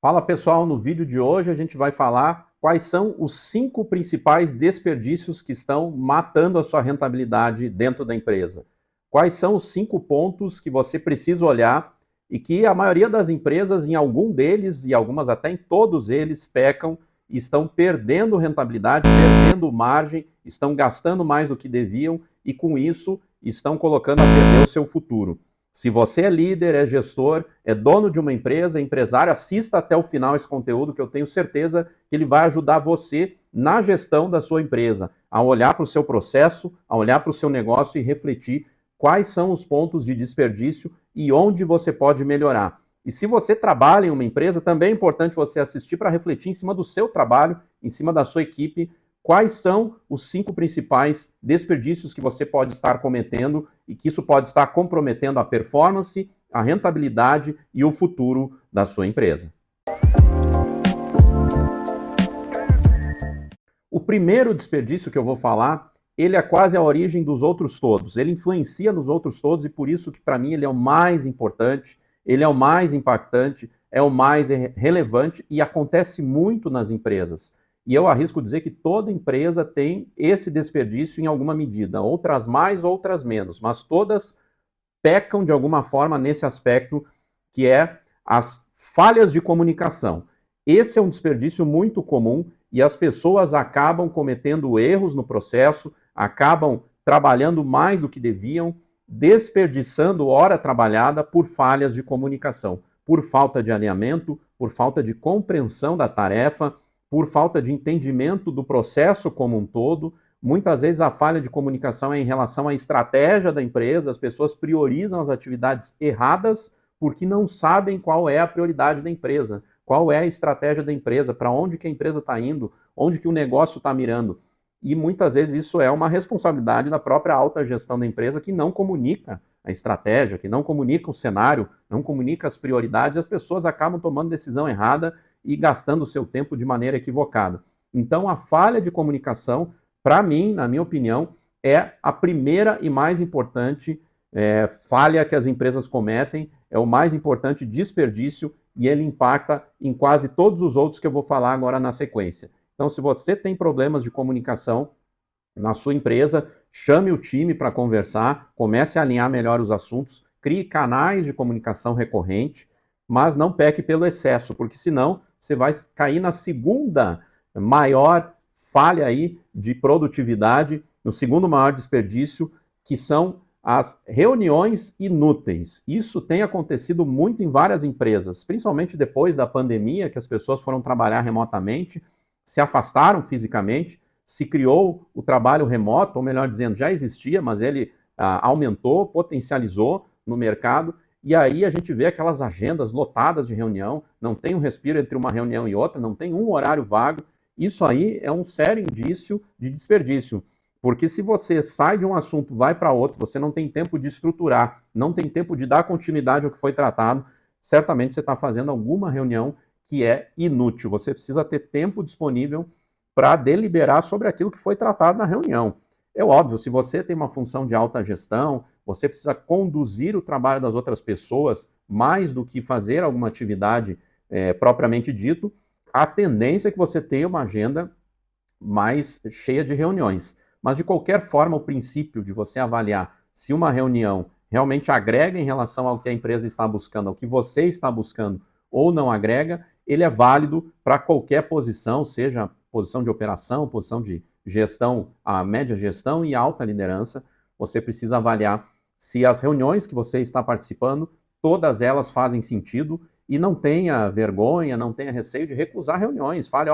Fala pessoal, no vídeo de hoje a gente vai falar quais são os 5 principais desperdícios que estão matando a sua rentabilidade dentro da empresa. Quais são os 5 pontos que você precisa olhar e que a maioria das empresas, em algum deles e algumas até em todos eles, pecam e estão perdendo rentabilidade, perdendo margem, estão gastando mais do que deviam e com isso estão colocando a perder o seu futuro. Se você é líder, é gestor, é dono de uma empresa, é empresário, assista até o final esse conteúdo que eu tenho certeza que ele vai ajudar você na gestão da sua empresa, a olhar para o seu processo, a olhar para o seu negócio e refletir quais são os pontos de desperdício e onde você pode melhorar. E se você trabalha em uma empresa, também é importante você assistir para refletir em cima do seu trabalho, em cima da sua equipe, quais são os 5 principais desperdícios que você pode estar cometendo e que isso pode estar comprometendo a performance, a rentabilidade e o futuro da sua empresa. O primeiro desperdício que eu vou falar, ele é quase a origem dos outros todos. Ele influencia nos outros todos e por isso que para mim ele é o mais importante, ele é o mais impactante, é o mais relevante e acontece muito nas empresas. E eu arrisco dizer que toda empresa tem esse desperdício em alguma medida, outras mais, outras menos, mas todas pecam de alguma forma nesse aspecto que é as falhas de comunicação. Esse é um desperdício muito comum e as pessoas acabam cometendo erros no processo, acabam trabalhando mais do que deviam, desperdiçando hora trabalhada por falhas de comunicação, por falta de alinhamento, por falta de compreensão da tarefa, por falta de entendimento do processo como um todo. Muitas vezes a falha de comunicação é em relação à estratégia da empresa, as pessoas priorizam as atividades erradas porque não sabem qual é a prioridade da empresa, qual é a estratégia da empresa, para onde que a empresa está indo, onde que o negócio está mirando. E muitas vezes isso é uma responsabilidade da própria alta gestão da empresa que não comunica a estratégia, que não comunica o cenário, não comunica as prioridades, as pessoas acabam tomando decisão errada e gastando o seu tempo de maneira equivocada. Então, a falha de comunicação, para mim, na minha opinião, é a primeira e mais importante falha que as empresas cometem, é o mais importante desperdício e ele impacta em quase todos os outros que eu vou falar agora na sequência. Então, se você tem problemas de comunicação na sua empresa, chame o time para conversar, comece a alinhar melhor os assuntos, crie canais de comunicação recorrente, mas não peque pelo excesso, porque senão você vai cair na segunda maior falha aí de produtividade, no segundo maior desperdício, que são as reuniões inúteis. Isso tem acontecido muito em várias empresas, principalmente depois da pandemia, que as pessoas foram trabalhar remotamente, se afastaram fisicamente, se criou o trabalho remoto, ou melhor dizendo, já existia, mas ele aumentou, potencializou no mercado, e aí a gente vê aquelas agendas lotadas de reunião, não tem um respiro entre uma reunião e outra, não tem um horário vago. Isso aí é um sério indício de desperdício, porque se você sai de um assunto, vai para outro, você não tem tempo de estruturar, não tem tempo de dar continuidade ao que foi tratado, certamente você está fazendo alguma reunião que é inútil. Você precisa ter tempo disponível para deliberar sobre aquilo que foi tratado na reunião. É óbvio, se você tem uma função de alta gestão, você precisa conduzir o trabalho das outras pessoas mais do que fazer alguma atividade propriamente dito, a tendência é que você tenha uma agenda mais cheia de reuniões. Mas, de qualquer forma, o princípio de você avaliar se uma reunião realmente agrega em relação ao que a empresa está buscando, ao que você está buscando, ou não agrega, ele é válido para qualquer posição, seja posição de operação, posição de gestão, a média gestão e alta liderança. Você precisa avaliar se as reuniões que você está participando, todas elas fazem sentido e não tenha vergonha, não tenha receio de recusar reuniões. Fale,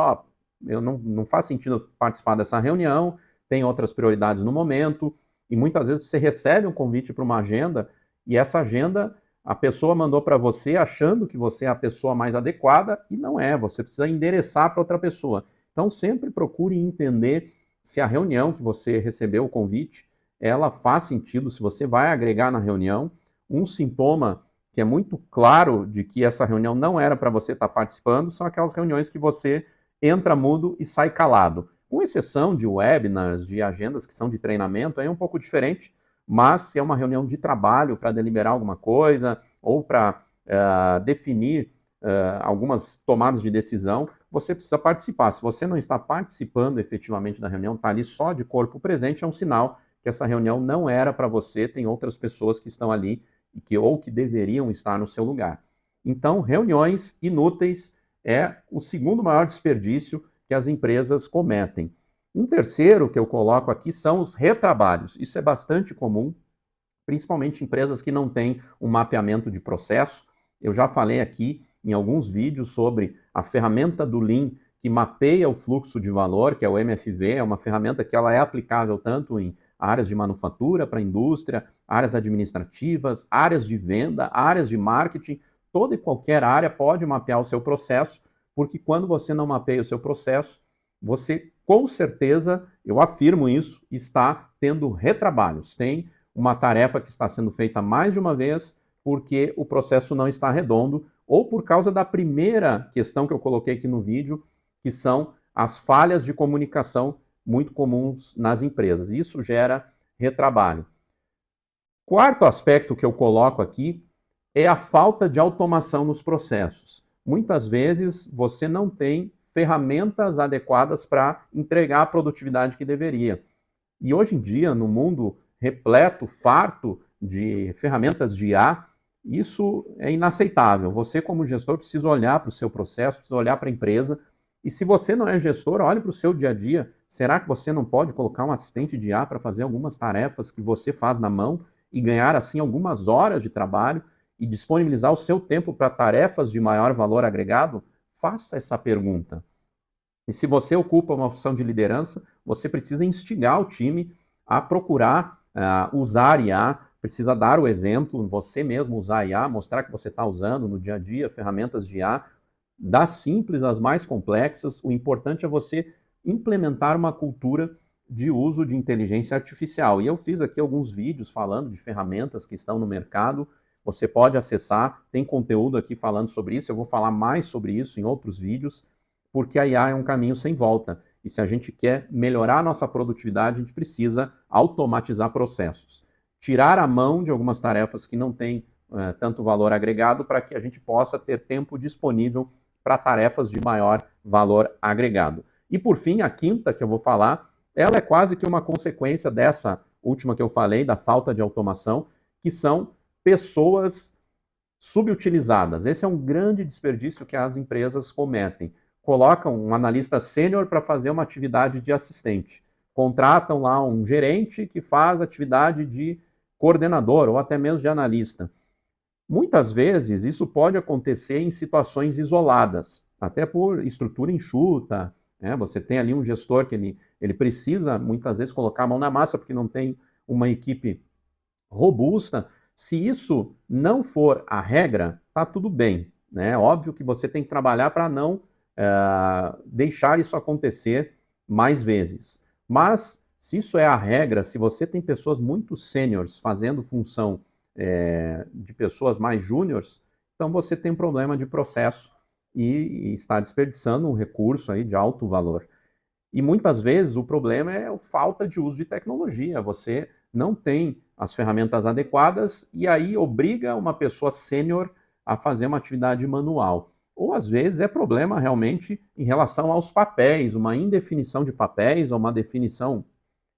eu não faz sentido participar dessa reunião, tem outras prioridades no momento, e muitas vezes você recebe um convite para uma agenda e essa agenda a pessoa mandou para você achando que você é a pessoa mais adequada e não é, você precisa endereçar para outra pessoa. Então sempre procure entender se a reunião que você recebeu o convite, ela faz sentido, se você vai agregar na reunião. Um sintoma que é muito claro de que essa reunião não era para você estar participando são aquelas reuniões que você entra mudo e sai calado. Com exceção de webinars, de agendas que são de treinamento, aí é um pouco diferente, mas se é uma reunião de trabalho para deliberar alguma coisa ou para definir algumas tomadas de decisão, você precisa participar. Se você não está participando efetivamente da reunião, está ali só de corpo presente, é um sinal que essa reunião não era para você, tem outras pessoas que estão ali ou que deveriam estar no seu lugar. Então, reuniões inúteis é o segundo maior desperdício que as empresas cometem. Um terceiro que eu coloco aqui são os retrabalhos. Isso é bastante comum, principalmente empresas que não têm um mapeamento de processo. Eu já falei aqui em alguns vídeos sobre a ferramenta do Lean que mapeia o fluxo de valor, que é o MFV, é uma ferramenta que ela é aplicável tanto em áreas de manufatura, para a indústria, áreas administrativas, áreas de venda, áreas de marketing. Toda e qualquer área pode mapear o seu processo, porque quando você não mapeia o seu processo, você, com certeza, eu afirmo isso, está tendo retrabalhos. Tem uma tarefa que está sendo feita mais de uma vez porque o processo não está redondo, ou por causa da primeira questão que eu coloquei aqui no vídeo, que são as falhas de comunicação muito comuns nas empresas. Isso gera retrabalho. Quarto aspecto que eu coloco aqui é a falta de automação nos processos. Muitas vezes você não tem ferramentas adequadas para entregar a produtividade que deveria. E hoje em dia, no mundo repleto, farto de ferramentas de IA, isso é inaceitável. Você, como gestor, precisa olhar para o seu processo, precisa olhar para a empresa. E se você não é gestor, olhe para o seu dia a dia. Será que você não pode colocar um assistente de IA para fazer algumas tarefas que você faz na mão e ganhar, assim, algumas horas de trabalho e disponibilizar o seu tempo para tarefas de maior valor agregado? Faça essa pergunta. E se você ocupa uma função de liderança, você precisa instigar o time a procurar usar IA, precisa dar o exemplo, você mesmo usar IA, mostrar que você está usando no dia a dia ferramentas de IA, das simples às mais complexas. O importante é você implementar uma cultura de uso de inteligência artificial. E eu fiz aqui alguns vídeos falando de ferramentas que estão no mercado, você pode acessar, tem conteúdo aqui falando sobre isso, eu vou falar mais sobre isso em outros vídeos, porque a IA é um caminho sem volta. E se a gente quer melhorar a nossa produtividade, a gente precisa automatizar processos. Tirar a mão de algumas tarefas que não têm tanto valor agregado para que a gente possa ter tempo disponível para tarefas de maior valor agregado. E por fim, a quinta que eu vou falar, ela é quase que uma consequência dessa última que eu falei, da falta de automação, que são pessoas subutilizadas. Esse é um grande desperdício que as empresas cometem. Colocam um analista sênior para fazer uma atividade de assistente. Contratam lá um gerente que faz atividade de coordenador ou até mesmo de analista. Muitas vezes isso pode acontecer em situações isoladas, até por estrutura enxuta, né? Você tem ali um gestor que ele precisa muitas vezes colocar a mão na massa porque não tem uma equipe robusta. Se isso não for a regra, tá tudo bem, né? Óbvio que você tem que trabalhar para não deixar isso acontecer mais vezes. Mas, se isso é a regra, se você tem pessoas muito sêniores fazendo função de pessoas mais júniores, então você tem um problema de processo e está desperdiçando um recurso aí de alto valor. E muitas vezes o problema é a falta de uso de tecnologia. Você não tem as ferramentas adequadas e aí obriga uma pessoa sênior a fazer uma atividade manual. Ou às vezes é problema realmente em relação aos papéis, uma indefinição de papéis ou uma definição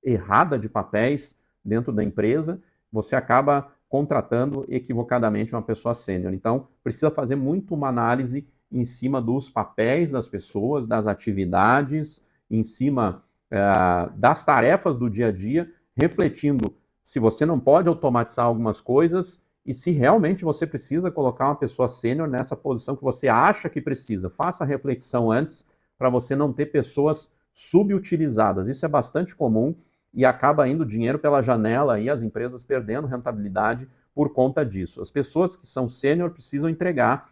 errada de papéis dentro da empresa, você acaba contratando equivocadamente uma pessoa sênior. Então, precisa fazer muito uma análise em cima dos papéis das pessoas, das atividades, em cima das tarefas do dia a dia, refletindo se você não pode automatizar algumas coisas e se realmente você precisa colocar uma pessoa sênior nessa posição que você acha que precisa. Faça a reflexão antes para você não ter pessoas subutilizadas. Isso é bastante comum e acaba indo dinheiro pela janela e as empresas perdendo rentabilidade por conta disso. As pessoas que são sênior precisam entregar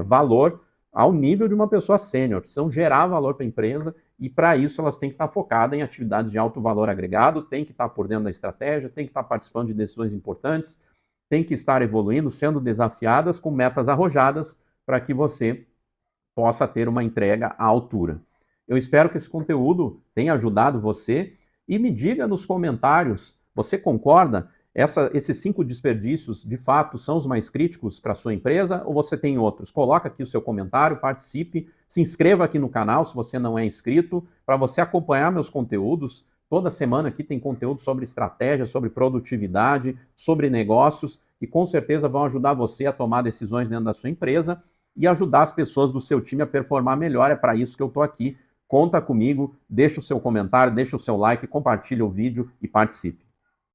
valor ao nível de uma pessoa sênior, precisam gerar valor para a empresa e para isso elas têm que estar focadas em atividades de alto valor agregado, têm que estar por dentro da estratégia, têm que estar participando de decisões importantes, têm que estar evoluindo, sendo desafiadas com metas arrojadas para que você possa ter uma entrega à altura. Eu espero que esse conteúdo tenha ajudado você e me diga nos comentários, você concorda? Esses 5 desperdícios, de fato, são os mais críticos para a sua empresa ou você tem outros? Coloca aqui o seu comentário, participe, se inscreva aqui no canal se você não é inscrito, para você acompanhar meus conteúdos. Toda semana aqui tem conteúdo sobre estratégia, sobre produtividade, sobre negócios, que com certeza vão ajudar você a tomar decisões dentro da sua empresa e ajudar as pessoas do seu time a performar melhor. É para isso que eu estou aqui. Conta comigo, deixa o seu comentário, deixa o seu like, compartilha o vídeo e participe.